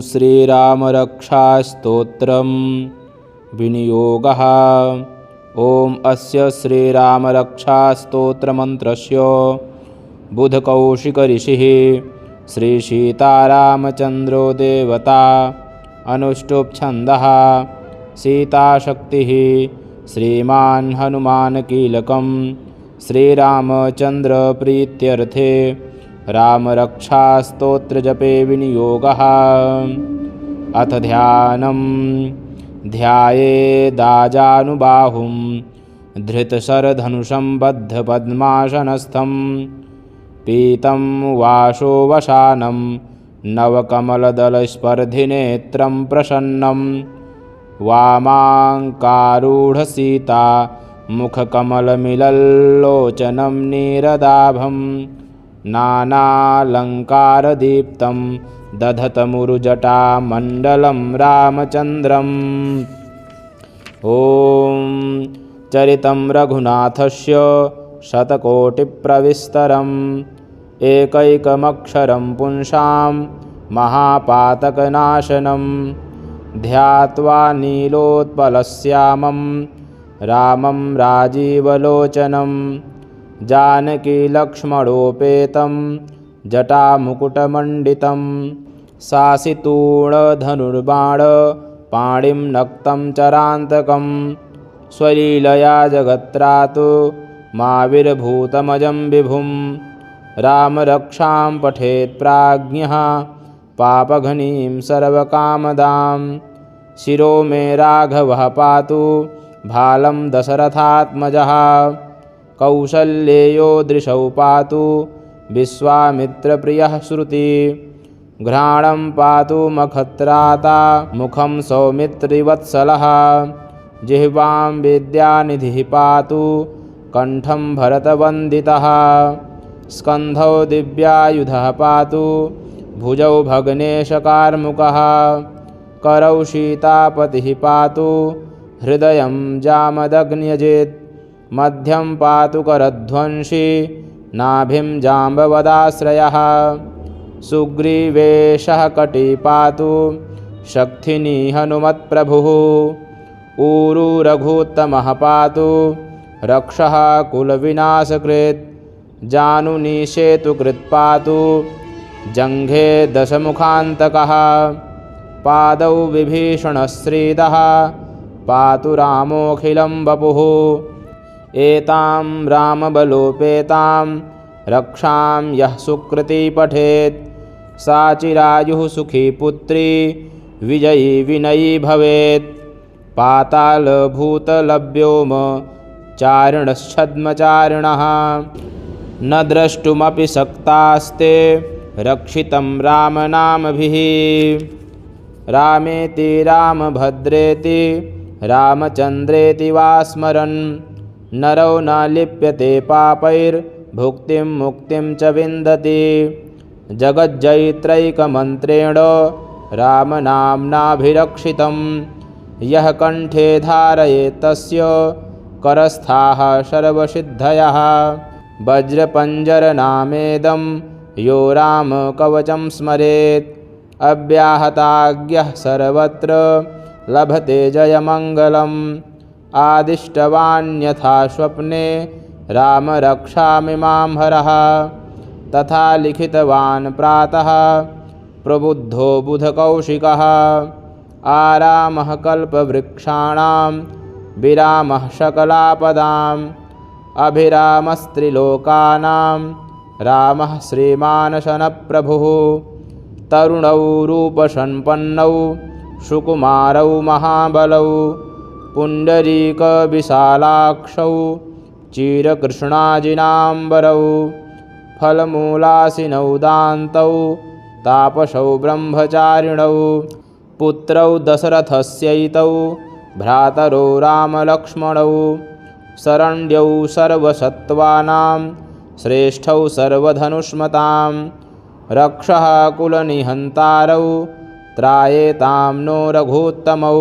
श्रीरामरक्षास्तोत्रम् विनियोगः। ॐ अस्य श्रीरामरक्षास्तोत्रमन्त्रस्य बुधकौशिकऋषिः श्रीसीतारामचन्द्रो देवता अनुष्टुप्छन्दः सीताशक्तिः श्रीमान् हनुमानकीलकं श्रीरामचन्द्रप्रीत्यर्थे रामरक्षास्तोत्रजपे विनियोगः। अथ ध्यानम्। ध्यायेदाजानुबाहुं धृतशरधनुषं बद्धपद्मासनस्थं पीतं वासोवसानं नवकमलदलस्पर्धिनेत्रं प्रसन्नं वामाङ्कारूढसीता मुखकमलमिलल्लोचनं नीरदाभं नानालङ्कारदीप्तं दधतमुरुजटामण्डलं रामचन्द्रम्। ॐ चरितं रघुनाथस्य शतकोटिप्रविस्तरम् एकैकमक्षरं पुंसां महापातकनाशनं ध्यात्वा नीलोत्पलश्यामं रामं राजीवलोचनं जानकीलक्ष्मणोपेतं जटामुकुटमण्डितं शासितूणधनुर्बाणपाणिं नक्तं चरान्तकं स्वलीलया जगत्रातु माविर्भूतमजं विभुं रामरक्षां पठेत् प्राज्ञः पापघ्नीं सर्वकामदां शिरो मे राघवः पातु भालं दशरथात्मजः कौसल्येयो दृशौ पातु विश्वामित्रप्रियः श्रुति घ्राणं पातु मखत्राता मुखं सौमित्रिवत्सलः जिह्वां विद्यानिधिः पातु कण्ठं भरतवन्दितः स्कन्धौ दिव्यायुधः पातु भुजौ भग्नेशकार्मुकः करौ सीतापतिः पातु हृदयं जामदग्न्यजित् मध्यं पातु करध्वंसी नाभिं जाम्बवदाश्रयः सुग्रीवेशः कटी पातु शक्थिनी हनुमत्प्रभुः ऊरू रघुत्तमः पातु रक्षः कुलविनाशकृत् जानुनी सेतुकृत् पातु जङ्घे दशमुखान्तकः पादौ विभीषणश्रीदः पातु रामोऽखिलं वपुः एतां रामबलोपेतां रक्षां यः सुकृती पठेत् सा चिरायुः सुखी पुत्री विजयी विनयी भवेत् पातालभूतलव्योम चारिणश्छद्मचारिणः न द्रष्टुमपि शक्तास्ते रक्षितं रामनामभिः रामेति रामभद्रेति रामचन्द्रेति वा स्मरन् नरो न लिप्यते पापैर्भुक्तिं मुक्तिं च विन्दति जगज्जयित्रैकमन्त्रेण रामनाम्नाभिरक्षितं यः कण्ठे धारयेत् तस्य करस्थाः सर्वसिद्धयः वज्रपञ्जरनामेदं यो रामकवचं स्मरेत् अव्याहताज्ञः सर्वत्र लभते जयमङ्गलम् आदिष्टवान्यथा स्वप्ने रामरक्षामिमां हरः तथा लिखितवान् प्रातः प्रबुद्धो बुधकौशिकः आरामः कल्पवृक्षाणां विरामः सकलापदाम् अभिरामस्त्रिलोकानां रामः श्रीमानशनप्रभुः तरुणौ रूपसम्पन्नौ सुकुमारौ महाबलौ पुण्डरीकविशालाक्षौ चिरकृष्णाजिनाम्बरौ फलमूलासिनौ दान्तौ तापसौ ब्रह्मचारिणौ पुत्रौ दशरथस्यैतौ भ्रातरौ रामलक्ष्मणौ शरण्यौ सर्वसत्त्वानां श्रेष्ठौ सर्वधनुष्मतां रक्षः कुलनिहन्तारौ त्रायेतां नो रघुत्तमौ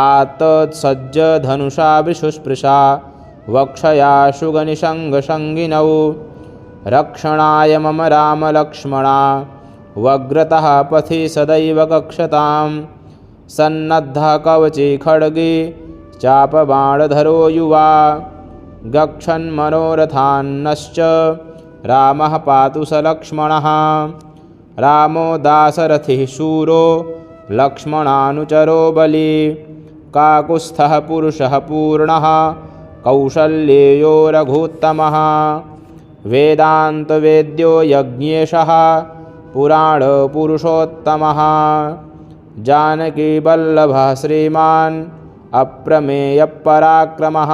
आत्तत्सज्जधनुषा विशुस्पृशा वक्षया सुगनिषङ्गसङ्गिनौ रक्षणाय मम रामलक्ष्मणा वग्रतः पथि सदैव कक्षतां सन्नद्धः कवची खड्गी चापबाणधरो युवा गच्छन्मनोरथान्नश्च रामः पातु स लक्ष्मणः रामो दाशरथिः शूरो लक्ष्मणानुचरो बली काकुत्स्थः पुरुषः पूर्णः कौशल्येयो रघुत्तमः वेदान्तवेद्यो यज्ञेशः पुराणपुरुषोत्तमः जानकीवल्लभः श्रीमान् अप्रमेयपराक्रमः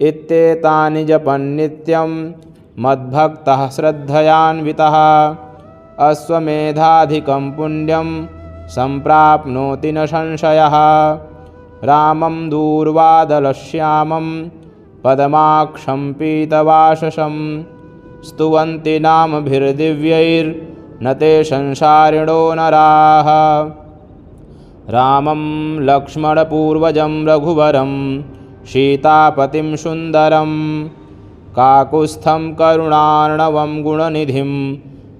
इत्येतानि जपन्नित्यं मद्भक्तः श्रद्धयान्वितः अश्वमेधाधिकं पुण्यं सम्प्राप्नोति न संशयः रामं दूर्वादलश्यामं पद्माक्षं पीतवाससं स्तुवन्ति नामभिर्दिव्यैर्न ते संसारिणो नराः रामं लक्ष्मणपूर्वजं रघुवरं सीतापतिं सुन्दरं काकुत्स्थं करुणार्णवं गुणनिधिं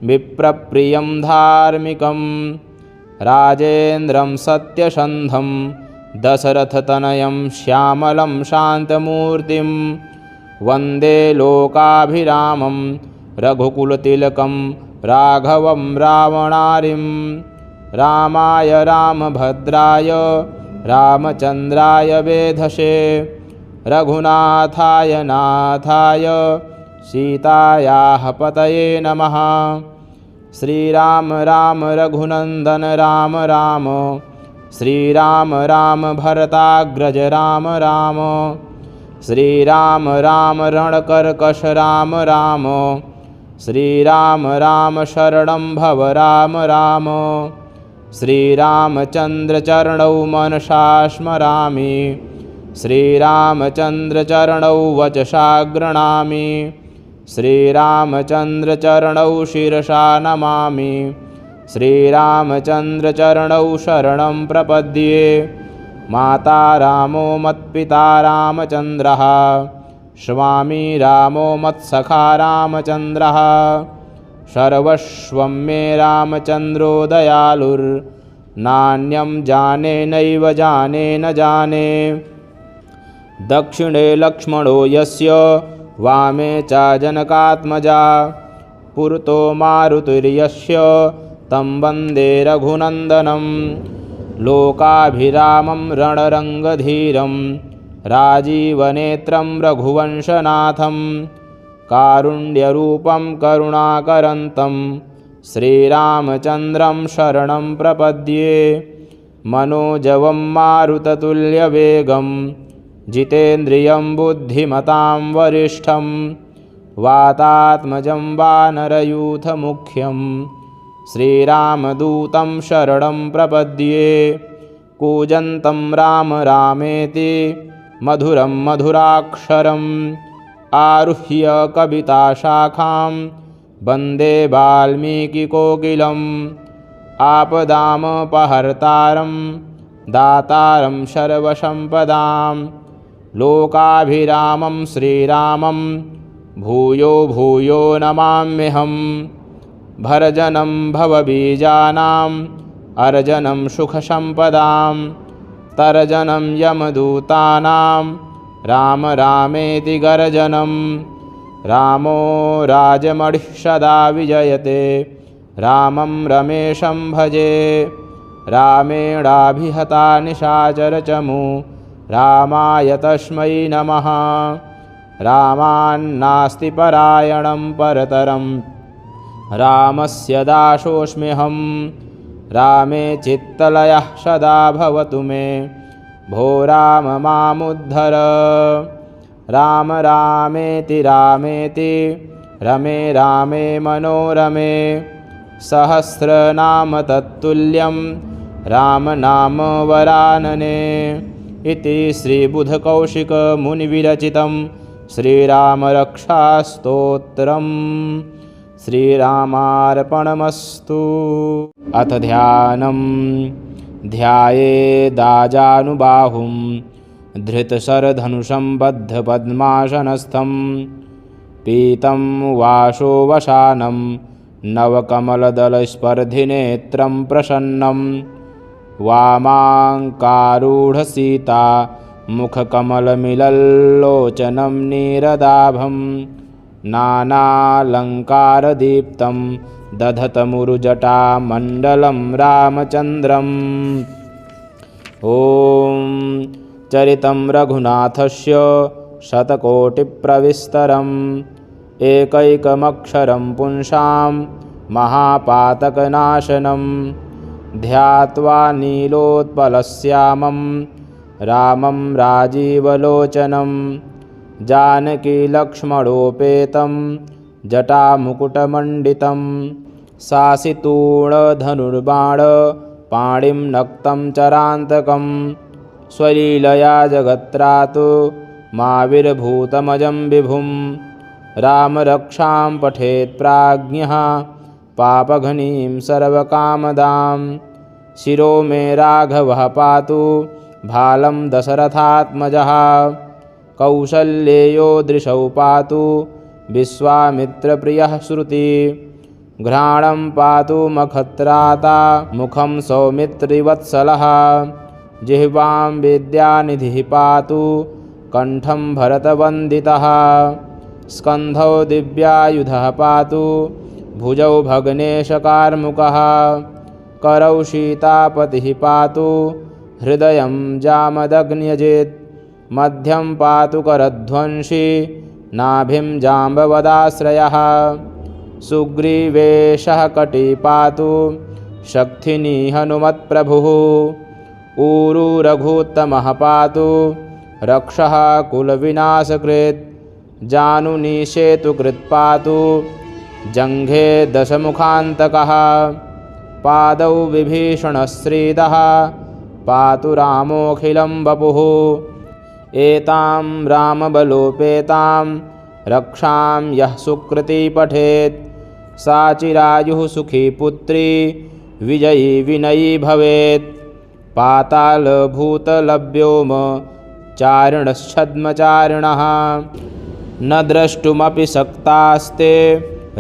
विप्रप्रियं धार्मिकं राजेन्द्रं सत्यसन्धं दशरथतनयं श्यामलं शान्तमूर्तिं वन्दे लोकाभिरामं रघुकुलतिलकं राघवं रावणारिं रामाय रामभद्राय रामचन्द्राय वेधसे रघुनाथाय नाथाय सीतायाः पतये नमः श्रीराम राम रघुनन्दन राम राम श्रीराम राम भरताग्रज राम राम श्रीराम राम रणकर्कश राम राम श्रीराम राम शरणं भव राम राम श्रीरामचन्द्रचरणौ मनसा स्मरामि श्रीरामचन्द्रचरणौ वचसा गृह्णामि श्रीरामचन्द्रचरणौ शिरसा नमामि श्रीरामचन्द्रचरणौ शरणं प्रपद्ये माता रामो मत्पिता रामचन्द्रः स्वामी रामो मत्सखा रामचन्द्रः सर्वस्वं मे रामचन्द्रो दयालुर्नान्यं जाने नैव जाने न जाने दक्षिणे लक्ष्मणो यस्य वामे च जनकात्मजा पुरतो मारुतिर्यस्य तं वन्दे रघुनन्दनं लोकाभिरामं रणरङ्गधीरं राजीवनेत्रं रघुवंशनाथं कारुण्यरूपं करुणाकरन्तं श्रीरामचन्द्रं शरणं प्रपद्ये मनोजवं मारुततुल्यवेगं जितेन्द्रियं बुद्धिमतां वरिष्ठं वातात्मजं वानरयूथमुख्यं श्रीरामदूतं शरणं प्रपद्ये कूजन्तं राम रामेति मधुरं मधुराक्षरम् आरुह्य कविताशाखां वन्दे वाल्मीकिकोकिलम् आपदामपहर्तारं दातारं सर्वसम्पदां लोकाभिरामं श्रीरामं भूयो भूयो नमाम्यहम् भर्जनं भवबीजानाम् अर्जनं सुखसम्पदां तर्जनं यमदूतानां राम रामेति गर्जनं रामो राजमणिः सदा विजयते रामं रमेशं भजे रामेणाभिहता निशाचरचमू रामाय तस्मै नमः रामान्नास्ति परायणं परतरं रामस्य दासोऽस्म्यहं रामे चित्तलयः सदा भवतु मे भो राम मामुद्धर राम रामेति रामेति रमे रामे मनोरमे सहस्रनाम तत्तुल्यं रामनाम वरानने इति श्रीबुधकौशिकमुनिविरचितं श्रीरामरक्षास्तोत्रम् श्रीरामार्पणमस्तु। अथ ध्यानं ध्यायेदाजानुबाहुं धृतशरधनुषं बद्धपद्मासनस्थं पीतं वासोवसानं नवकमलदलस्पर्धिनेत्रं प्रसन्नं वामाङ्कारूढसीता मुखकमलमिलल्लोचनं नीरदाभं नानालङ्कारदीप्तं दधतमुरुजटामण्डलं रामचन्द्रम्। ॐ चरितं रघुनाथस्य शतकोटिप्रविस्तरम् एकैकमक्षरं पुंसां महापातकनाशनं ध्यात्वा नीलोत्पलश्यामं रामं राजीवलोचनं जानकीलक्ष्मणोपेतं जटामुकुटमण्डितं शासितूणधनुर्बाणपाणिं नक्तं चरान्तकं स्वलीलया जगत्रातु माविर्भूतमजं विभुं रामरक्षां पठेत् प्राज्ञः पापघ्नीं सर्वकामदां शिरो मे राघवः पातु भालं दशरथात्मजः कौसल्येयो दृशौ पातु विश्वामित्रप्रियः श्रुति घ्राणं पातु मखत्राता मुखं सौमित्रिवत्सलः जिह्वां विद्यानिधिः पातु कण्ठं भरतवन्दितः स्कन्धौ दिव्यायुधः पातु भुजौ भग्नेशकार्मुकः करौ सीतापतिः पातु हृदयं जामदग्न्यजित् मध्यं पातु करध्वंसी नाभिं जाम्बवदाश्रयः सुग्रीवेशः कटी पातु शक्थिनी हनुमत्प्रभुः ऊरू रघुत्तमः पातु रक्षः कुलविनाशकृत् जानुनी सेतुकृत् पातु जङ्घे दशमुखान्तकः पादौ विभीषणश्रीदः पातु रामोऽखिलं वपुः एतां रामबलोपेतां रक्षां यः सुकृती पठेत् सा चिरायुः सुखी पुत्री विजयी विनयी भवेत् पातालभूतलव्योम चारिणश्छद्मचारिणः न द्रष्टुमपि शक्तास्ते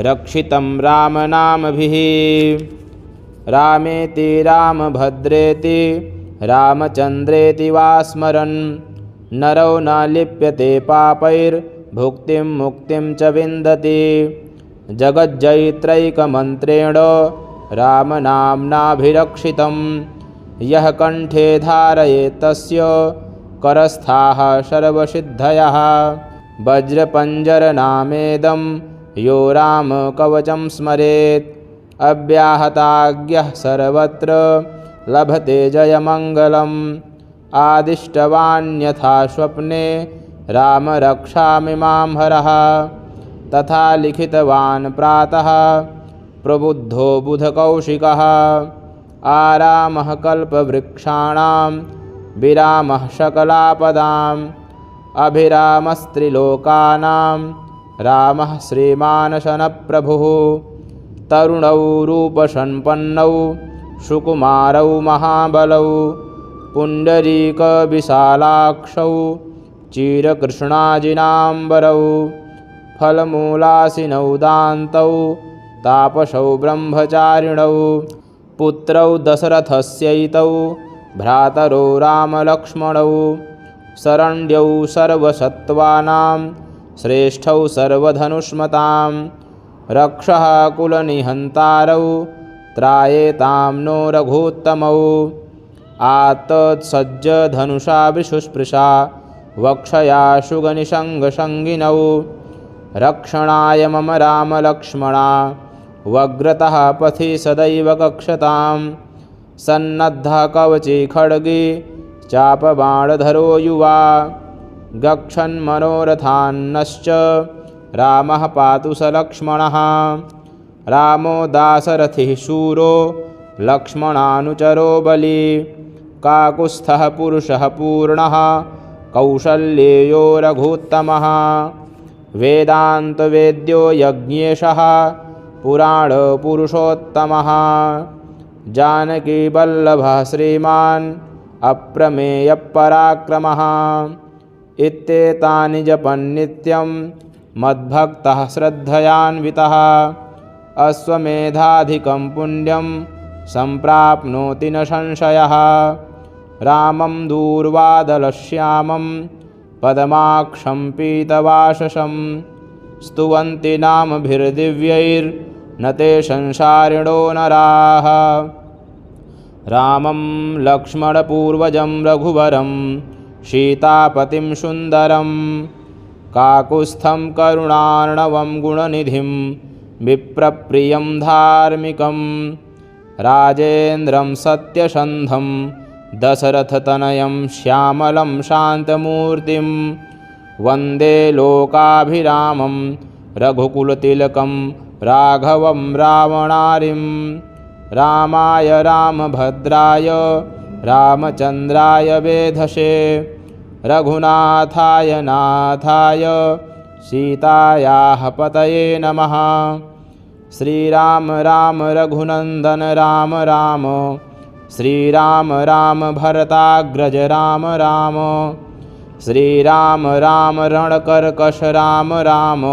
रक्षितं रामनामभिः रामेति रामभद्रेति रामचन्द्रेति वा स्मरन् नरो न लिप्यते पापैर्भुक्तिं मुक्तिं च विन्दति जगज्जयित्रैकमन्त्रेण रामनाम्नाभिरक्षितं यः कण्ठे धारयेत् तस्य करस्थाः सर्वसिद्धयः वज्रपञ्जरनामेदं यो रामकवचं स्मरेत् अव्याहताज्ञः सर्वत्र लभते जयमङ्गलम् आदिष्टवान्यथा स्वप्ने राम रक्षामि मां हरः तथा लिखितवान् प्रातः प्रबुद्धो बुधकौशिकः आरामः कल्पवृक्षाणां विरामः सकलापदाम् अभिरामस्त्रिलोकानां रामः श्रीमानशनप्रभुः तरुणौ रूपसम्पन्नौ सुकुमारौ महाबलौ पुण्डरीकविशालाक्षौ चिरकृष्णाजिनाम्बरौ फलमूलासिनौ दान्तौ तापसौ ब्रह्मचारिणौ पुत्रौ दशरथस्यैतौ भ्रातरौ रामलक्ष्मणौ शरण्यौ सर्वसत्त्वानां श्रेष्ठौ सर्वधनुष्मतां रक्षः कुलनिहन्तारौ त्रायेतां नो रघुत्तमौ आत्तत्सज्जधनुषा विशुस्पृशा वक्षया शुगनिषङ्गसङ्गिनौ रक्षणाय मम रामलक्ष्मणा वग्रतः पथि सदैव कक्षतां सन्नद्धः कवची खड्गी चापबाणधरो युवा गच्छन्मनोरथान्नश्च रामः पातु स लक्ष्मणः रामो दाशरथिः शूरो लक्ष्मणानुचरो बली काकुत्स्थः पुरुषः पूर्णः कौसल्येयो रघुत्तमः वेदान्तवेद्यो यज्ञेशः पुराणपुरुषोत्तमः जानकीवल्लभः श्रीमान् अप्रमेयपराक्रमः इत्येतानि जपन्नित्यं मद्भक्तः श्रद्धयान्वितः अश्वमेधाधिकं पुण्यं सम्प्राप्नोति न संशयः। रामं दूर्वादलश्यामं पद्माक्षं पीतवाससं स्तुवन्ति नामभिर्दिव्यैर्न ते संसारिणो नराः। रामं लक्ष्मणपूर्वजं रघुवरं सीतापतिं सुन्दरं काकुत्स्थं करुणार्णवं गुणनिधिं विप्रप्रियं धार्मिकं राजेन्द्रं सत्यसन्धं दशरथतनयं श्यामलं शान्तमूर्तिं वन्दे लोकाभिरामं रघुकुलतिलकं राघवं रावणारिं। रामाय रामभद्राय रामचन्द्राय वेधसे रघुनाथाय नाथाय सीतायाः पतये नमः। श्रीराम राम रघुनन्दन राम राम श्रीराम राम भरताग्रज राम राम श्रीराम राम रणकर्कश राम राम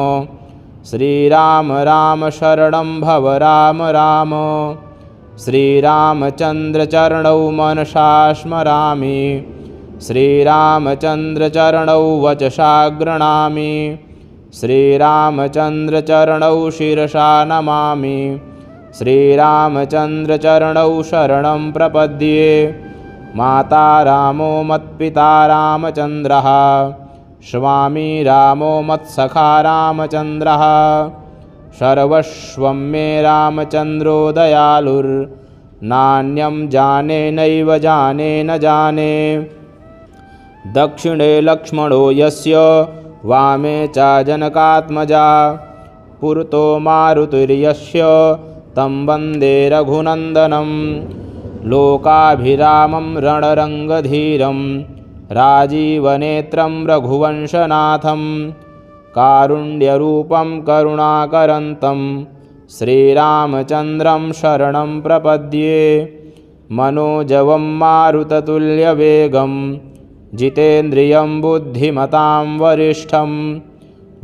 श्रीराम राम शरणं भव राम राम। श्रीरामचन्द्रचरणौ मनसा स्मरामि श्रीरामचन्द्रचरणौ वचसा गृह्णामि श्रीरामचन्द्रचरणौ शिरसा नमामि श्रीरामचन्द्रचरणौ शरणं प्रपद्ये। माता रामो मत्पिता रामचन्द्रः स्वामी रामो मत्सखा रामचन्द्रः सर्वस्वं मे रामचन्द्रो दयालुर्नान्यं जाने नैव जाने न जाने। दक्षिणे लक्ष्मणो यस्य वामे च जनकात्मजा पुरतो मारुतिर्यस्य तं वन्दे रघुनन्दनं। लोकाभिरामं रणरङ्गधीरं राजीवनेत्रं रघुवंशनाथं कारुण्यरूपं करुणाकरन्तं श्रीरामचन्द्रं शरणं प्रपद्ये। मनोजवं मारुततुल्यवेगं जितेन्द्रियं बुद्धिमतां वरिष्ठं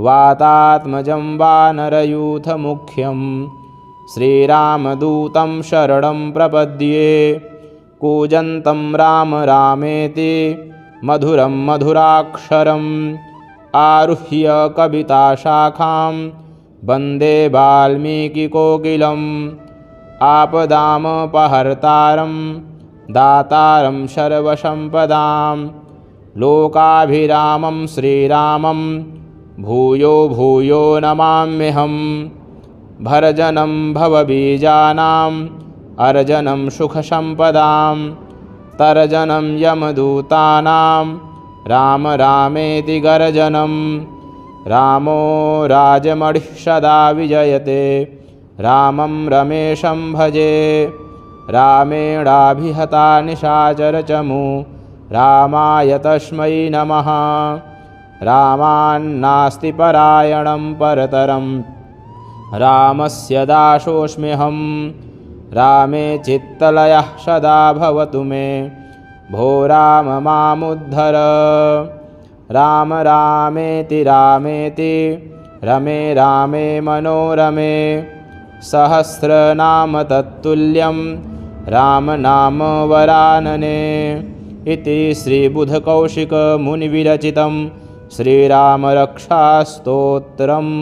वातात्मजं वानरयूथमुख्यं श्रीरामदूतं शरणं प्रपद्ये। कूजन्तं राम रामेति मधुरं मधुराक्षरम् आरुह्य कविताशाखां वन्दे वाल्मीकिकोकिलम्। आपदामपहर्तारं दातारं सर्वसम्पदां लोकाभिरामं श्रीरामं भूयो भूयो नमाम्यहम्। भर्जनं भवबीजानाम् अर्जनं सुखसम्पदां तर्जनं यमदूतानां राम रामेति गर्जनं। रामो राजमणिः सदा विजयते रामं रमेशं भजे। रामेणाभिहता निशाचरचमू रामाय तस्मै नमः। रामान्नास्ति परायणं परतरं रामस्य दासोऽस्म्यहं। रामे चित्तलयः सदा भवतु मे भो राम मामुद्धर। राम रामेति रामेति रमे रामे मनोरमे सहस्रनाम तत्तुल्यं राम नाम वरानने। इति श्रीबुधकौशिकमुनिविरचितं श्रीरामरक्षास्तोत्रम्।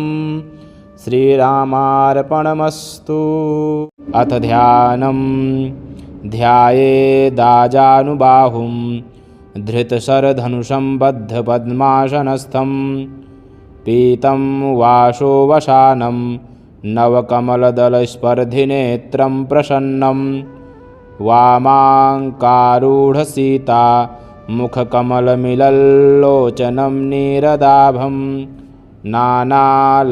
श्रीरामार्पणमस्तु। अथ ध्यानं ध्यायेदाजानुबाहुं धृतशरधनुषं बद्धपद्मासनस्थं पीतं वासोवसानं नवकमलदलस्पर्धिनेत्रं प्रसन्नं वामाङ्कारूढसीता मुखकमलमिलल्लोचनं नीरदाभं नानालङ्कारदीप्तं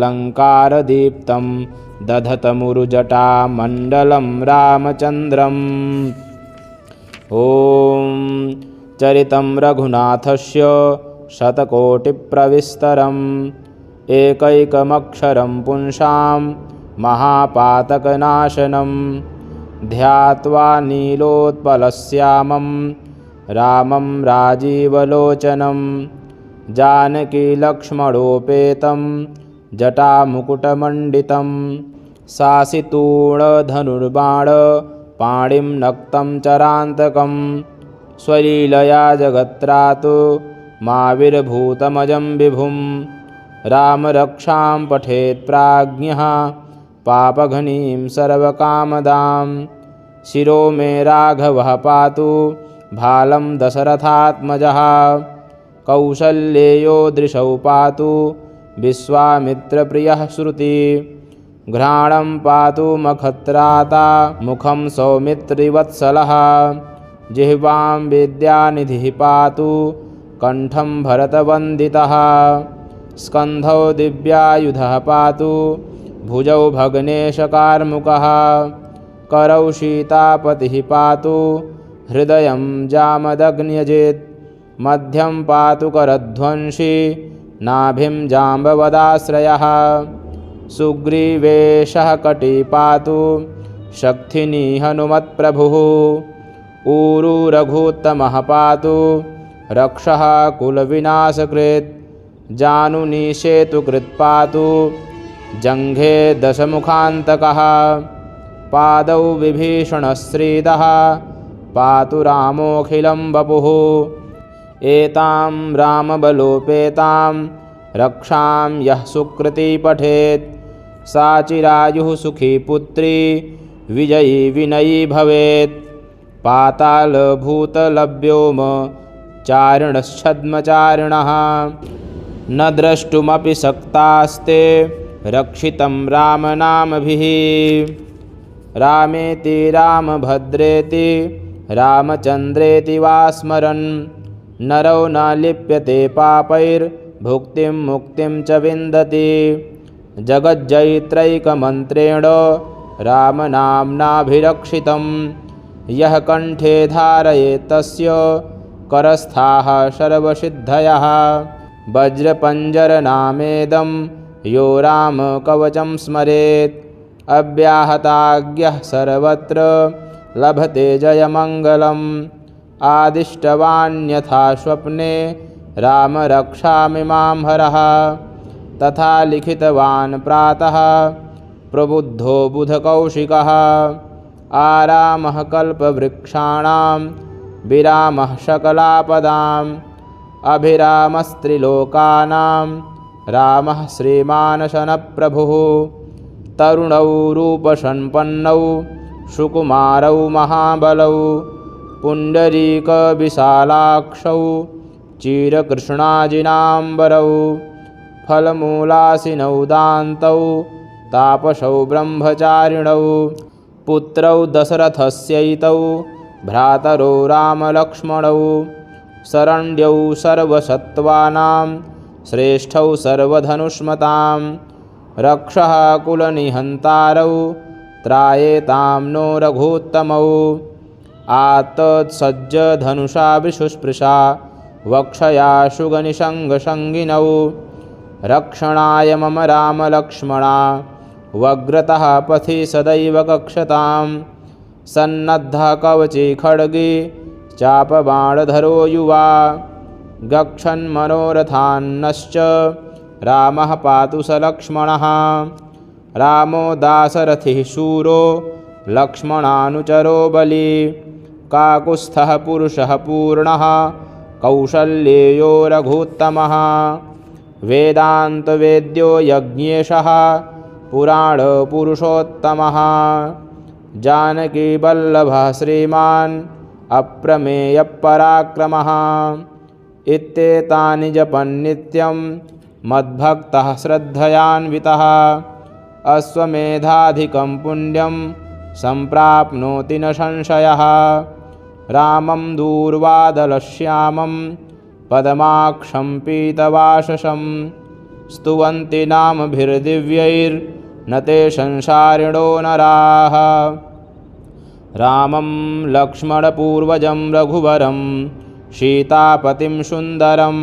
दधतमुरुजटामण्डलं रामचन्द्रम्। ॐ चरितं रघुनाथस्य शतकोटिप्रविस्तरम् एकैकमक्षरं पुंसां महापातकनाशनं ध्यात्वा नीलोत्पलश्यामं रामं राजीवलोचनं जानकीलक्ष्मणोपेतं जटामुकुटमण्डितं सासितूणधनुर्बाणपाणिं नक्तं चरान्तकं स्वलीलया जगत्रातो माविर्भूतमजं विभुं रामरक्षां पठेत् प्राज्ञः पापघ्नीं सर्वकामदां शिरो मे राघवः पातु भालं दशरथात्मजः कौसल्येयो दृशौ पातु विश्वामित्रप्रियः श्रुति घ्राणं पातु मखत्राता मुखं सौमित्रिवत्सलः जिह्वां विद्यानिधिः पातु कण्ठं भरतवन्दितः स्कन्धौ दिव्यायुधः पातु भुजौ भग्नेशकार्मुकः करौ सीतापतिः पातु हृदयं जामदग्न्यजित् मध्यं पातु करध्वंसी नाभिं जाम्बवदाश्रयः सुग्रीवेशः कटी पातु शक्थिनी हनुमत्प्रभुः ऊरू रघुत्तमः पातु रक्षः कुलविनाशकृत् जानुनी सेतुकृत् पातु जङ्घे दशमुखान्तकः पादौ विभीषणश्रीदः पातु रामोऽखिलं वपुः एतां रामबलोपेतां रक्षां यः सुकृती पठेत् सा चिरायुः सुखी पुत्री विजयी विनयी भवेत् पातालभूतलव्योम चारिणश्छद्मचारिणः न द्रष्टुमपि शक्तास्ते रक्षितं रामनामभिः रामेति रामभद्रेति रामचन्द्रेति वा स्मरन् नरो न लिप्यते पापैर्भुक्तिं मुक्तिं च विन्दति जगज्जयित्रैकमन्त्रेण रामनाम्नाभिरक्षितं यः कण्ठे धारयेत् तस्य करस्थाः सर्वसिद्धयः वज्रपञ्जरनामेदं यो रामकवचं स्मरेत् अव्याहताज्ञः सर्वत्र लभते जयमङ्गलम् आदिष्टवान्यथा स्वप्ने राम रक्षामिमां हरः तथा लिखितवान् प्रातः प्रबुद्धो बुधकौशिकः आरामः कल्पवृक्षाणां विरामः सकलापदाम् अभिरामस्त्रिलोकानां रामः श्रीमानशनप्रभुः तरुणौ रूपसम्पन्नौ सुकुमारौ महाबलौ पुण्डरीकविशालाक्षौ चिरकृष्णाजिनाम्बरौ फलमूलासिनौ दान्तौ तापसौ ब्रह्मचारिणौ पुत्रौ दशरथस्यैतौ भ्रातरौ रामलक्ष्मणौ शरण्यौ सर्वसत्त्वानां श्रेष्ठौ सर्वधनुष्मतां रक्षः कुलनिहन्तारौ त्रायेतां नो रघुत्तमौ आत्तत्सज्ज धनुषा विशुस्पृशा वक्षया शुगनिषङ्गसङ्गिनौ रक्षणाय मम रामलक्ष्मणा वग्रतः पथि सदैव कक्षतां सन्नद्धः कवची खड्गी चापबाणधरो युवा गच्छन्मनोरथान्नश्च रामः पातु स लक्ष्मणः रामो दाशरथिः शूरो लक्ष्मणानुचरो बली काकुत्स्थः पुरुषः पूर्णः कौसल्येयो रघुत्तमः वेदान्तवेद्यो यज्ञेशः पुराणपुरुषोत्तमः जानकीवल्लभः श्रीमान् अप्रमेयपराक्रमः इत्येतानि जपन्नित्यं मद्भक्तः श्रद्धयान्वितः अश्वमेधाधिकं पुण्यं सम्प्राप्नोति न संशयः रामं दूर्वादलश्यामं पद्माक्षं पीतवाससं स्तुवन्ति नामभिर्दिव्यैर्न ते संसारिणो नराः रामं लक्ष्मणपूर्वजं रघुवरं सीतापतिं सुन्दरं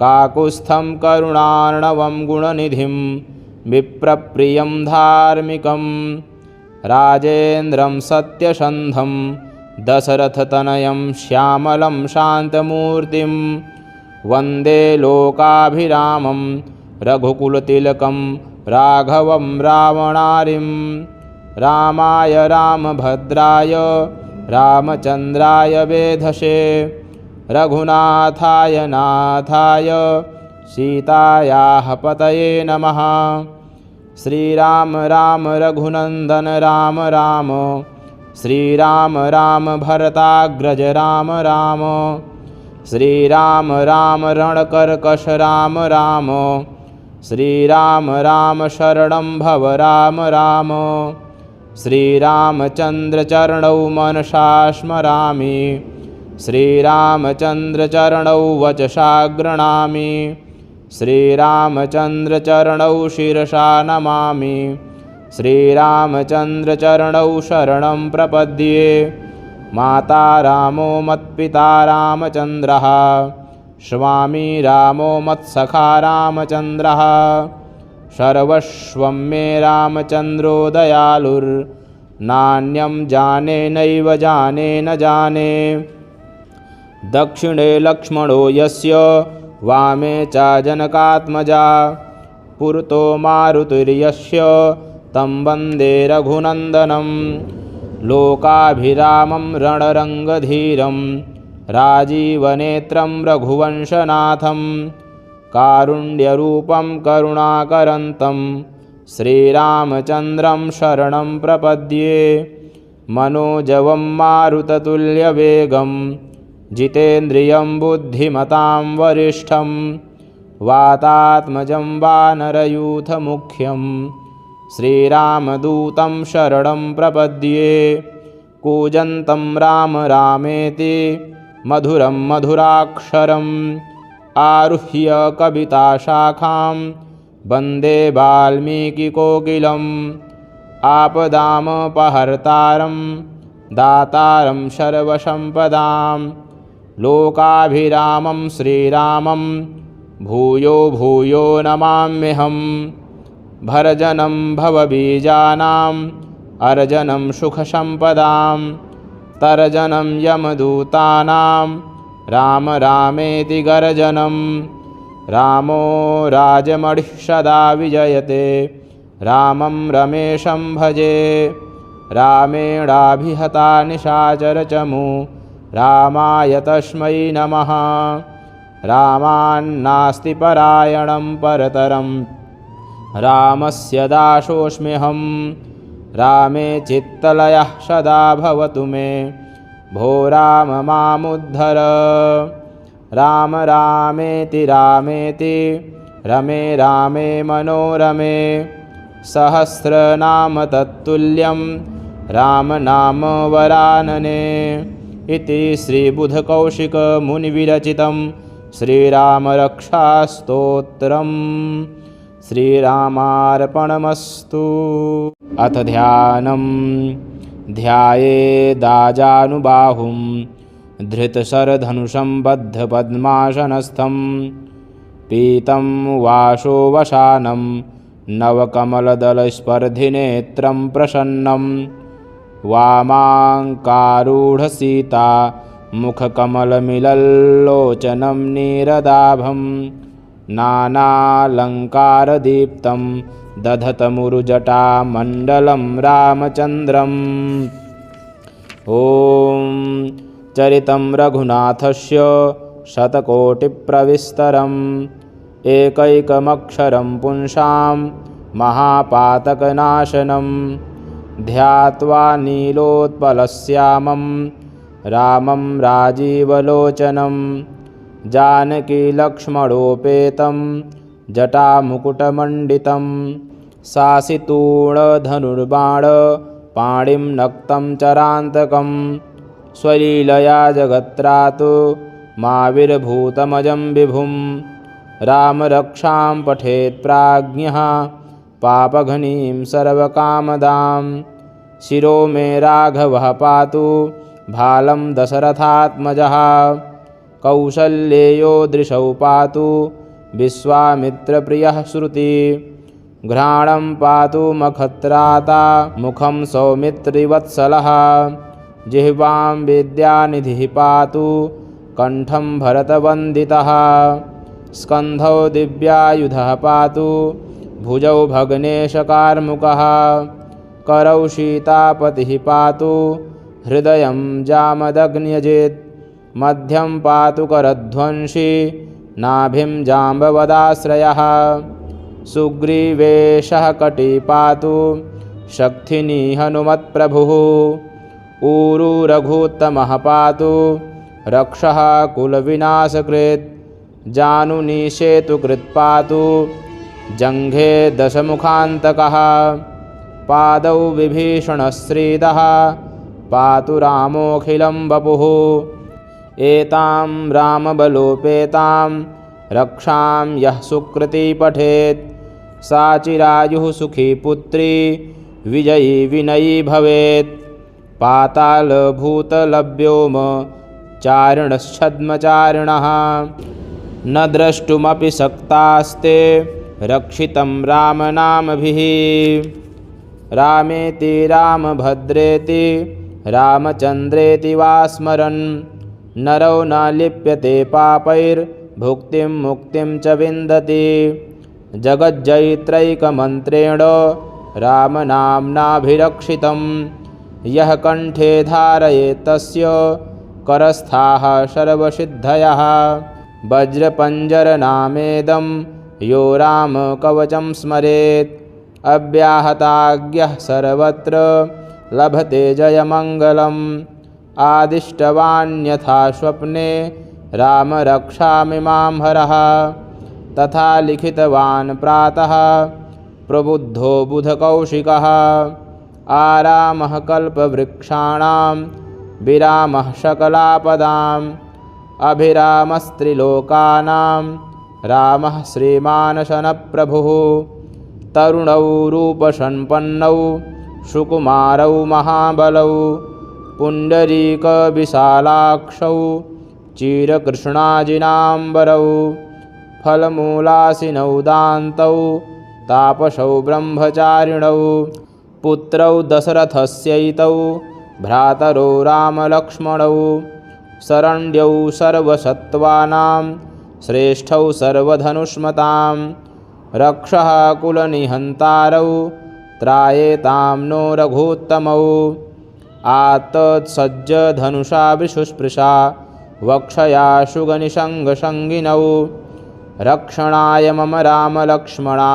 काकुत्स्थं करुणार्णवं गुणनिधिं विप्रप्रियं धार्मिकं राजेन्द्रं सत्यसन्धं दशरथतनयं श्यामलं शान्तमूर्तिं वन्दे लोकाभिरामं रघुकुलतिलकं राघवं रावणारिं रामाय रामभद्राय रामचन्द्राय वेधसे रघुनाथाय नाथाय सीतायाः पतये नमः। श्रीराम राम रघुनन्दन राम राम श्रीराम राम भरताग्रज राम राम श्रीराम राम रणकर्कश राम राम श्रीराम राम शरणं भव राम राम श्रीरामचन्द्रचरणौ मनसा स्मरामि श्रीरामचन्द्रचरणौ वचसा गृह्णामि श्रीरामचन्द्रचरणौ शिरसा नमामि श्रीरामचन्द्रचरणौ शरणं प्रपद्ये। माता रामो मत्पिता रामचन्द्रः स्वामी रामो मत्सखा रामचन्द्रः सर्वस्वं मे रामचन्द्रो दयालुर्नान्यं जाने नैव जाने न जाने। दक्षिणे लक्ष्मणो यस्य वामे च जनकात्मजा पुरतो मारुतिर्यस्य तं वन्दे रघुनन्दनं लोकाभिरामं रणरङ्गधीरं राजीवनेत्रं रघुवंशनाथं कारुण्यरूपं करुणाकरन्तं श्रीरामचन्द्रं शरणं प्रपद्ये। मनोजवं मारुततुल्यवेगं जितेन्द्रियं बुद्धिमतां वरिष्ठं वातात्मजं वानरयूथमुख्यं श्रीरामदूतं शरणं प्रपद्ये। कूजन्तं राम रामेति मधुरं मधुराक्षरम् आरुह्य कविताशाखां वन्दे वाल्मीकिकोकिलम् आपदामपहर्तारं दातारं सर्वसम्पदां लोकाभिरामं श्रीरामं भूयो भूयो नमाम्यहम्। भर्जनं भवबीजानाम् अर्जनं सुखसम्पदां तर्जनं यमदूतानां राम रामेति गर्जनं। रामो राजमणिः सदा विजयते रामं रमेशं भजे रामेणाभिहता निशाचरचमू रामाय तस्मै नमः। रामान्नास्ति परायणं परतरं रामस्य दासोऽस्म्यहं रामे चित्तलयः सदा भवतु मे भो राम मामुद्धर। राम रामेति रामेति रमे रामे मनोरमे सहस्रनाम तत्तुल्यं राम नाम वरानने। इति श्रीबुधकौशिकमुनिविरचितं श्रीरामरक्षास्तोत्रम्। श्रीरामार्पणमस्तु। अथ ध्यानं ध्यायेदाजानुबाहुं धृतशरधनुषं बद्धपद्मासनस्थं पीतं वासोवसानं नवकमलदलस्पर्धिनेत्रं प्रसन्नं वामाङ्कारूढसीता मुखकमलमिलल्लोचनं नीरदाभं नानालङ्कारदीप्तं दधतमुरुजटामण्डलं रामचन्द्रम्। ॐ चरितं रघुनाथस्य शतकोटिप्रविस्तरम् एकैकमक्षरं पुंसां महापातकनाशनं ध्यात्वा नीलोत्पलश्यामं रामं राजीवलोचनं जानकीलक्ष्मणोपेतं जटामुकुटमण्डितं शासितूणधनुर्बाणपाणिं नक्तं चरान्तकं स्वलीलया जगत्रातु माविर्भूतमजं विभुं रामरक्षां पठेत् प्राज्ञः पापघ्नीं सर्वकामदां शिरो मे राघवः पातु भालं दशरथात्मजः कौसल्येयो दृशौ पातु विश्वामित्रप्रियः श्रुति घ्राणं पातु मखत्राता मुखं सौमित्रिवत्सलः जिह्वां विद्यानिधिः पातु कण्ठं भरतवन्दितः स्कन्धौ दिव्यायुधः पातु भुजौ भग्नेशकार्मुकः करौ सीतापतिः पातु हृदयं जामदग्न्यजेत् मध्यं पातु करध्वंसी नाभिं जाम्बवदाश्रयः सुग्रीवेशः कटी पातु शक्थिनी हनुमत्प्रभुः ऊरू रघुत्तमः पातु रक्षः कुलविनाशकृत् जानुनी सेतुकृत् पातु जङ्घे दशमुखान्तकः पादौ विभीषणश्रीदः पातु रामोऽखिलं वपुः एतां रामबलोपेतां रक्षां यः सुकृती पठेत् सा चिरायुः सुखी पुत्री विजयी विनयी भवेत् पातालभूतलव्योम चारिणश्छद्मचारिणः न द्रष्टुमपि शक्तास्ते रक्षितं रामनामभिः रामेति रामभद्रेति रामचन्द्रेति वा स्मरन् नरो न लिप्यते पापैर्भुक्तिं मुक्तिं च विन्दति जगज्जयित्रैकमन्त्रेण रामनाम्नाभिरक्षितं यः कण्ठे धारयेत् तस्य करस्थाः सर्वसिद्धयः वज्रपञ्जरनामेदं यो रामकवचं स्मरेत् अव्याहताज्ञः सर्वत्र लभते जयमङ्गलम् आदिष्टवान्यथा स्वप्ने राम रक्षामि मां हरः तथा लिखितवान् प्रातः प्रबुद्धो बुधकौशिकः आरामः कल्पवृक्षाणां विरामः सकलापदाम् अभिरामस्त्रिलोकानां रामः श्रीमानशनप्रभुः तरुणौ रूपसम्पन्नौ सुकुमारौ महाबलौ पुण्डरीकविशालाक्षौ चिरकृष्णाजिनाम्बरौ फलमूलासिनौ दान्तौ तापसौ ब्रह्मचारिणौ पुत्रौ दशरथस्यैतौ भ्रातरौ रामलक्ष्मणौ शरण्यौ सर्वसत्त्वानां श्रेष्ठौ सर्वधनुष्मतां रक्षः कुलनिहन्तारौ त्रायेतां नो रघूत्तमौ आत्तत्सज्ज धनुषा विशुस्पृशा वक्षया शुगनिषङ्गसङ्गिनौ रक्षणाय मम रामलक्ष्मणा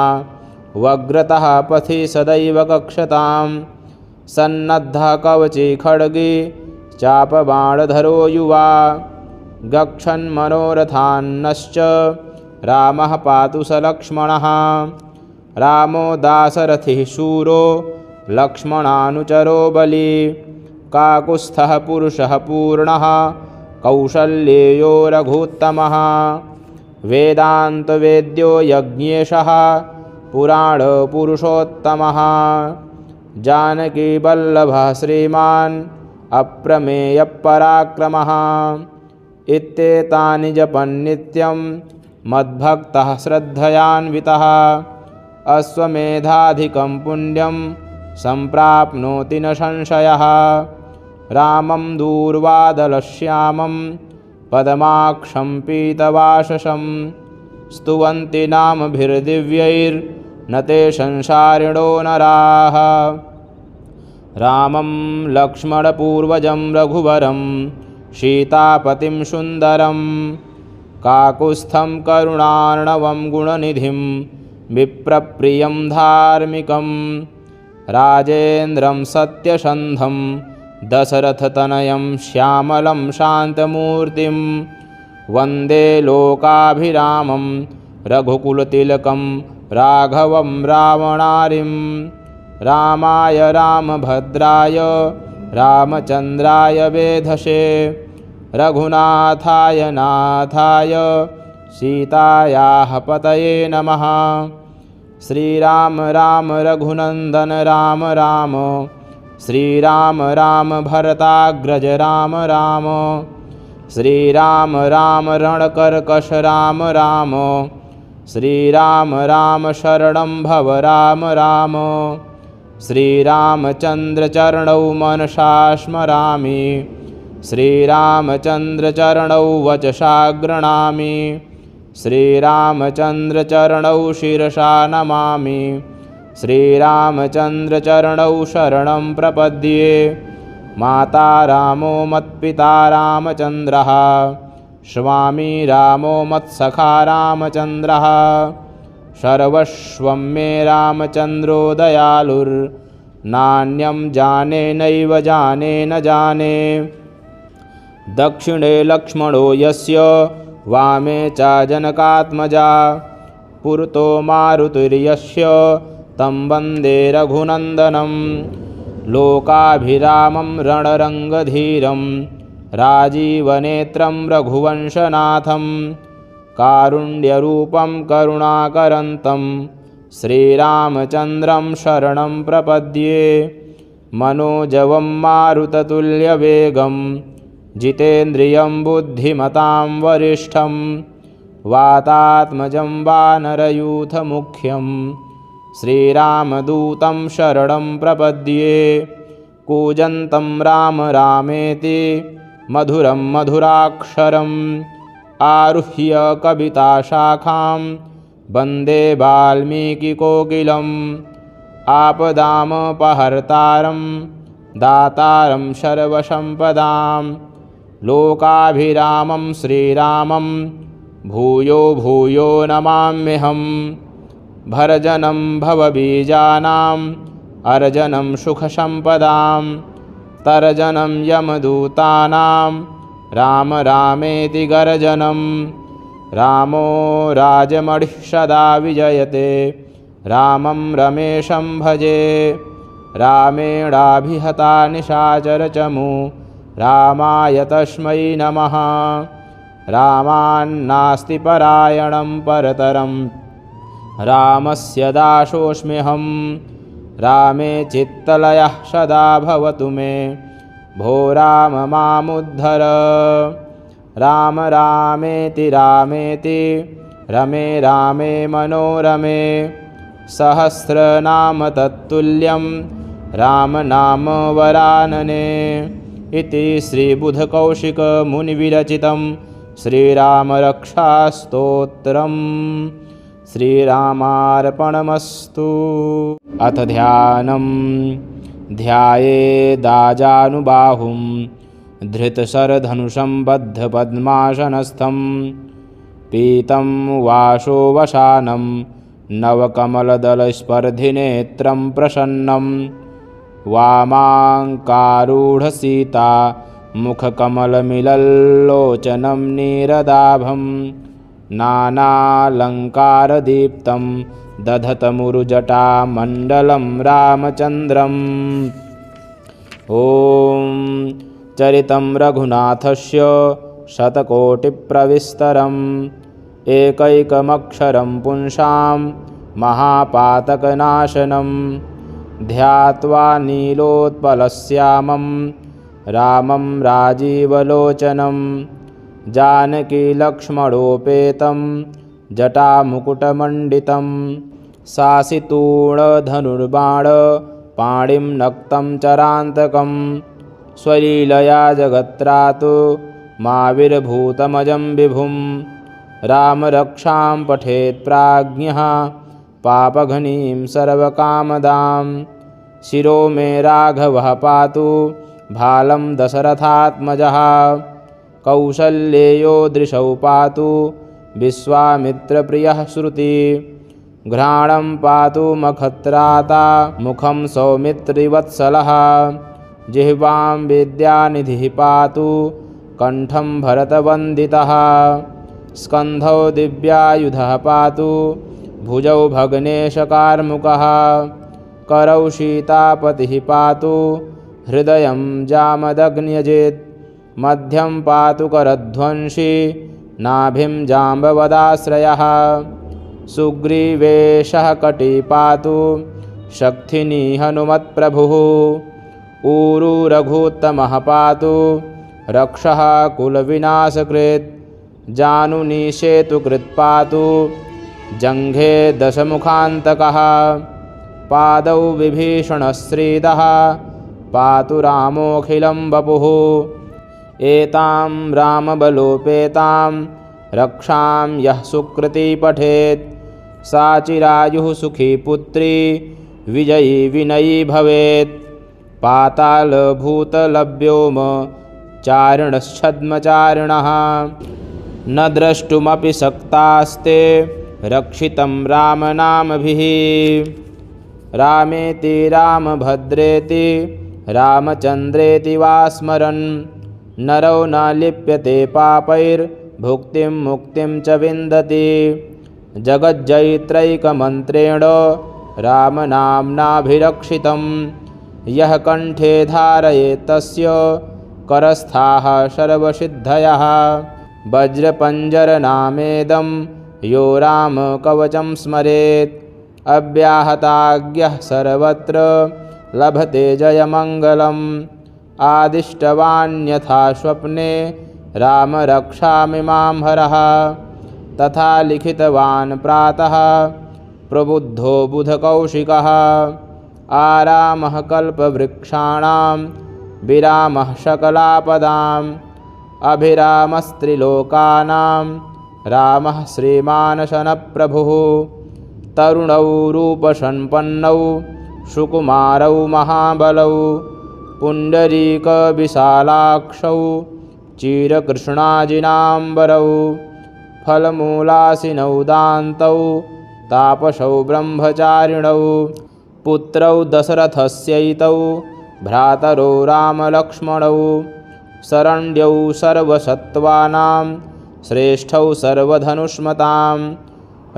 वग्रतः पथि सदैव कक्षतां सन्नद्धः कवची खड्गी चापबाणधरो युवा गच्छन्मनोरथान्नश्च रामः पातु स लक्ष्मणः रामो दाशरथिः शूरो लक्ष्मणानुचरो बली काकुत्स्थः पुरुषः पूर्णः कौसल्येयो रघूत्तमः वेदान्तवेद्यो यज्ञेशः पुराणपुरुषोत्तमः जानकीवल्लभः श्रीमान् अप्रमेयपराक्रमः इत्येतानि जपन्नित्यं मद्भक्तः श्रद्धयान्वितः अश्वमेधाधिकं पुण्यं सम्प्राप्नोति न संशयः रामं दूर्वादलश्यामं पद्माक्षं पीतवाससं स्तुवन्ति नामभिर्दिव्यैर्न ते संसारिणो नराः रामं लक्ष्मणपूर्वजं रघुवरं सीतापतिं सुन्दरं काकुत्स्थं करुणार्णवं गुणनिधिं विप्रप्रियं धार्मिकं राजेन्द्रं सत्यसन्धं दशरथतनयं श्यामलं शान्तमूर्तिं वन्दे लोकाभिरामं रघुकुलतिलकं राघवं रावणारिं रामाय रामभद्राय रामचन्द्राय वेधसे रघुनाथाय नाथाय सीतायाः पतये नमः। श्रीराम राम रघुनन्दन राम राम श्रीराम राम भरताग्रज राम राम श्रीराम राम रणकर्कश राम राम श्रीराम राम शरणं भव राम राम श्रीरामचन्द्रचरणौ मनसा स्मरामि श्रीरामचन्द्रचरणौ वचसा गृह्णामि श्रीरामचन्द्रचरणौ शिरसा नमामि। श्रीरामचन्द्रचरणौ शरणं प्रपद्ये। माता रामो मत्पिता रामचन्द्रः, स्वामी रामो मत्सखा रामचन्द्रः। सर्वस्वं मे रामचन्द्रो दयालुर्नान्यं जाने नैव जाने न जाने। दक्षिणे लक्ष्मणो यस्य, वामे च जनकात्मजा। पुरतो मारुतिर्यस्य, तं वन्दे रघुनन्दनं। लोकाभिरामं रणरङ्गधीरं, राजीवनेत्रं रघुवंशनाथं। कारुण्यरूपं करुणाकरन्तं, श्रीरामचन्द्रं शरणं प्रपद्ये। मनोजवं मारुततुल्यवेगं, जितेन्द्रियं बुद्धिमतां वरिष्ठं। वातात्मजं वानरयूथमुख्यं, श्रीरामदूतं शरणं प्रपद्ये। कूजन्तं राम रामेति, मधुरं मधुराक्षरम्। आरुह्य कविताशाखां, वन्दे वाल्मीकिकोकिलम्। आपदामपहर्तारं, दातारं सर्वसम्पदां। लोकाभिरामं श्रीरामं, भूयो भूयो नमाम्यहम्। भर्जनं भवबीजानाम्, अर्जनं सुखसम्पदां। तर्जनं यमदूतानां, राम रामेति गर्जनं। रामो राजमणिः सदा विजयते, रामं रमेशं भजे। रामेणाभिहता निशाचरचमू, रामाय तस्मै नमः। रामान्नास्ति परायणं परतरं, रामस्य दासोऽस्म्यहं। रामे चित्तलयः सदा भवतु मे, भो राम मामुद्धर। राम रामेति रामेति, रमे रामे मनोरमे। सहस्रनाम तत्तुल्यं, रामनाम वरानने। इति श्रीबुधकौशिकमुनिविरचितं श्रीरामरक्षास्तोत्रम्। श्रीरामार्पणमस्तु। अथ ध्यानम्। ध्यायेदाजानुबाहुं, धृतशरधनुषं बद्धपद्मासनस्थं। पीतं वासोवसानं, नवकमलदलस्पर्धिनेत्रं प्रसन्नं। वामाङ्कारूढसीता, मुखकमलमिलल्लोचनं नीरदाभं। नानालङ्कारदीप्तं, दधतमुरुजटामण्डलं रामचन्द्रम्। ॐ चरितं रघुनाथस्य, शतकोटिप्रविस्तरम्। एकैकमक्षरं पुंसां, महापातकनाशनं। ध्यात्वा नीलोत्पलश्यामं, रामं राजीवलोचनं। जानकीलक्ष्मणोपेतं, जटामुकुटमण्डितं। शासितूणधनुर्बाणपाणिं नक्तं चरान्तकं। स्वलीलया जगत्रातु, माविर्भूतमजं विभुं। रामरक्षां पठेत् प्राज्ञः, पापघ्नीं सर्वकामदां। शिरो मे राघवः पातु, भालं दशरथात्मजः। कौसल्येयो दृशौ पातु, विश्वामित्रप्रियः श्रुति। घ्राणं पातु मखत्राता, मुखं सौमित्रिवत्सलः। जिह्वां विद्यानिधिः पातु, कण्ठं भरतवन्दितः। स्कन्धौ दिव्यायुधः पातु, भुजौ भग्नेशकार्मुकः। करौ सीतापतिः पातु, हृदयं जामदग्न्यजित्। मध्यं पातु करध्वंसी, नाभिं जाम्बवदाश्रयः। सुग्रीवेशः कटी पातु, शक्थिनी हनुमत्प्रभुः। ऊरू रघुत्तमः पातु, रक्षः कुलविनाशकृत्। जानुनी सेतुकृत् पातु, जङ्घे दशमुखान्तकः। पादौ विभीषणश्रीदः, पातु रामोऽखिलं वपुः। एतां रामबलोपेतां, रक्षां यः सुकृती पठेत् सा चिरायुः सुखी पुत्री विजयी विनयी भवेत्। पातालभूतलव्योम चारिणश्छद्मचारिणः न द्रष्टुमपि शक्तास्ते रक्षितं रामनामभिः। रामेति रामभद्रेति रामचन्द्रेति वा स्मरन् नरो न लिप्यते पापैर्भुक्तिं मुक्तिं च विन्दति। जगज्जयित्रैकमन्त्रेण रामनाम्नाभिरक्षितं यः कण्ठे धारयेत् तस्य करस्थाः सर्वसिद्धयः। वज्रपञ्जरनामेदं यो रामकवचं स्मरेत् अव्याहताज्ञः सर्वत्र लभते जयमङ्गलम्। आदिष्टवान्यथा स्वप्ने राम रक्षामि मां हरः तथा लिखितवान् प्रातः प्रबुद्धो बुधकौशिकः। आरामः कल्पवृक्षाणां विरामः सकलापदाम् अभिरामस्त्रिलोकानां रामः श्रीमानशनप्रभुः। तरुणौ रूपसम्पन्नौ सुकुमारौ महाबलौ पुण्डरीकविशालाक्षौ चिरकृष्णाजिनाम्बरौ फलमूलासिनौ दान्तौ तापसौ ब्रह्मचारिणौ पुत्रौ दशरथस्यैतौ भ्रातरौ रामलक्ष्मणौ शरण्यौ सर्वसत्त्वानां श्रेष्ठौ सर्वधनुष्मतां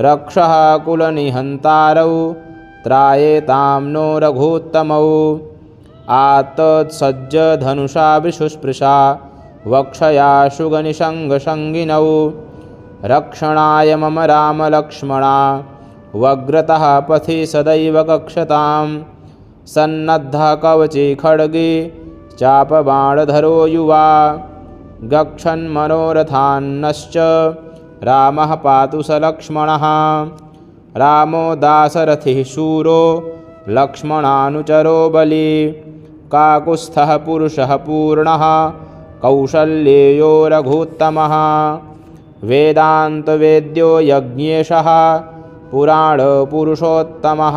रक्षः कुलनिहन्तारौ त्रायेतां नो रघूत्तमौ। आत्तत्सज्जधनुषा विशुस्पृशा वक्षया शुगनिषङ्गसङ्गिनौ रक्षणाय मम रामलक्ष्मणा वग्रतः पथि सदैव कक्षतां। सन्नद्धः कवची खड्गी चापबाणधरो युवा गच्छन्मनोरथान्नश्च रामः पातु स लक्ष्मणः। रामो दाशरथिः शूरो लक्ष्मणानुचरो बली काकुत्स्थः पुरुषः पूर्णः कौसल्येयो रघूत्तमः। वेदान्तवेद्यो यज्ञेशः पुराणपुरुषोत्तमः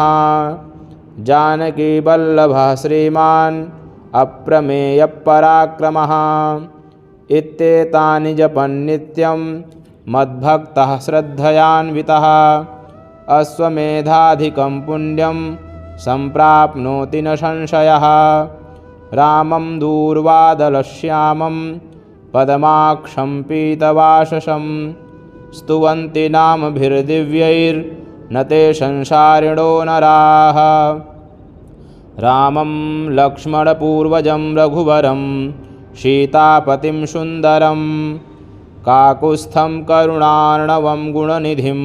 जानकीवल्लभः श्रीमान् अप्रमेयपराक्रमः। इत्येतानि जपन्नित्यं मद्भक्तः श्रद्धयान्वितः अश्वमेधाधिकं पुण्यं सम्प्राप्नोति न संशयः। रामं दूर्वादलश्यामं पद्माक्षं पीतवाससं स्तुवन्ति नामभिर्दिव्यैर्न ते संसारिणो नराः। रामं लक्ष्मणपूर्वजं रघुवरं सीतापतिं सुन्दरं काकुत्स्थं करुणार्णवं गुणनिधिं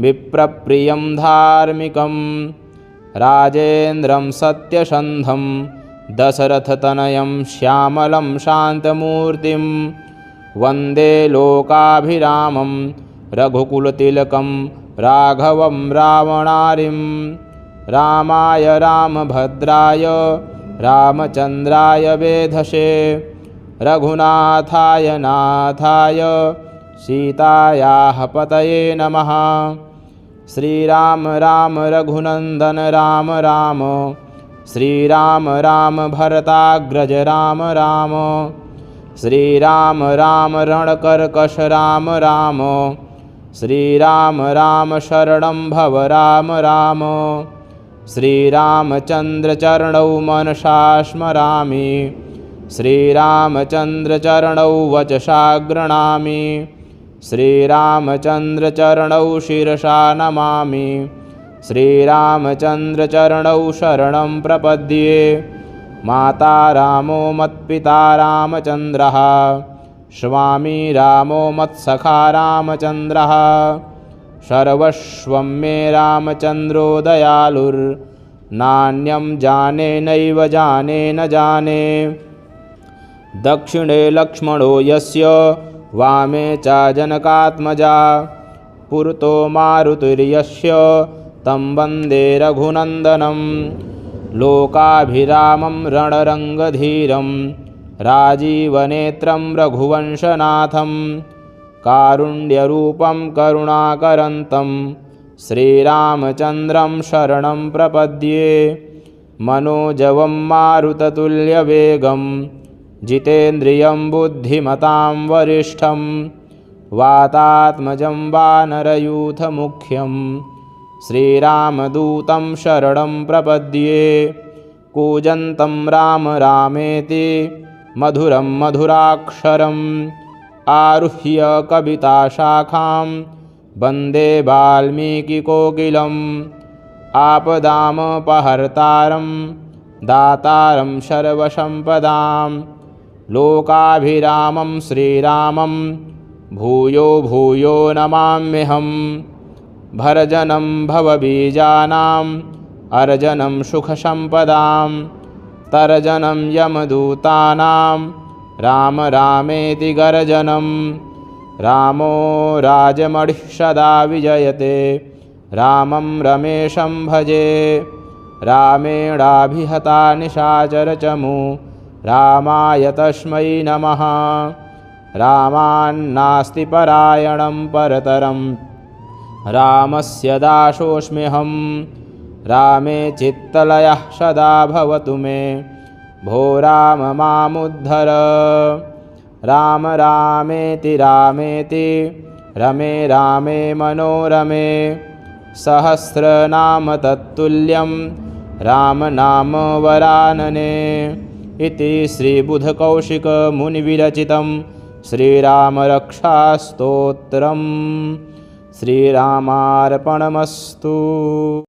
विप्रप्रियं धार्मिकं राजेन्द्रं सत्यसन्धं दशरथतनयं श्यामलं शान्तमूर्तिं वन्दे लोकाभिरामं रघुकुलतिलकं राघवं रावणारिं। रामाय रामभद्राय रामचन्द्राय वेधसे रघुनाथाय नाथाय सीतायाः पतये नमः। श्रीराम राम रघुनन्दन राम राम श्रीराम राम भरताग्रज राम राम श्रीराम राम रणकर्कश राम राम श्रीराम राम शरणं भव राम राम। श्रीरामचन्द्रचरणौ मनसा स्मरामि श्रीरामचन्द्रचरणौ वचसा गृह्णामि श्रीरामचन्द्रचरणौ शिरसा नमामि श्रीरामचन्द्रचरणौ शरणं प्रपद्ये। माता रामो मत्पिता रामचन्द्रः स्वामी रामो मत्सखा रामचन्द्रः सर्वस्वं मे रामचन्द्रो दयालुर्नान्यं जाने नैव जाने न जाने। दक्षिणे लक्ष्मणो यस्य वामे च जनकात्मजा पुरतो मारुतिर्यस्य तं वन्दे रघुनन्दनं। लोकाभिरामं रणरङ्गधीरं राजीवनेत्रं रघुवंशनाथं कारुण्यरूपं करुणाकरन्तं श्रीरामचन्द्रं शरणं प्रपद्ये। मनोजवं मारुततुल्यवेगं जितेन्द्रियं बुद्धिमतां वरिष्ठं वातात्मजं वानरयूथमुख्यं श्रीरामदूतं शरणं प्रपद्ये। कूजन्तं राम रामेति मधुरं मधुराक्षरम् आरुह्य कविताशाखां वन्दे वाल्मीकिकोकिलम्। आपदामपहर्तारं दातारं सर्वसम्पदां लोकाभिरामं श्रीरामं भूयो भूयो नमाम्यहम्। भर्जनं भवबीजानाम् अर्जनं सुखसम्पदां तर्जनं यमदूतानां राम रामेति गर्जनं। रामो राजमणिः सदा विजयते रामं रमेशं भजे। रामेणाभिहता निशाचरचमू रामाय तस्मै नमः। रामान्नास्ति परायणं परतरं रामस्य दासोऽस्म्यहम्। रामे चित्तलयः सदा भवतु मे भो राम मामुद्धर। राम रामेति रामेति रमे रामे मनोरमे सहस्रनाम तत्तुल्यं रामनाम वरानने। इति श्रीबुधकौशिकमुनिविरचितं श्रीरामरक्षास्तोत्रम्। श्रीरामार्पणमस्तु।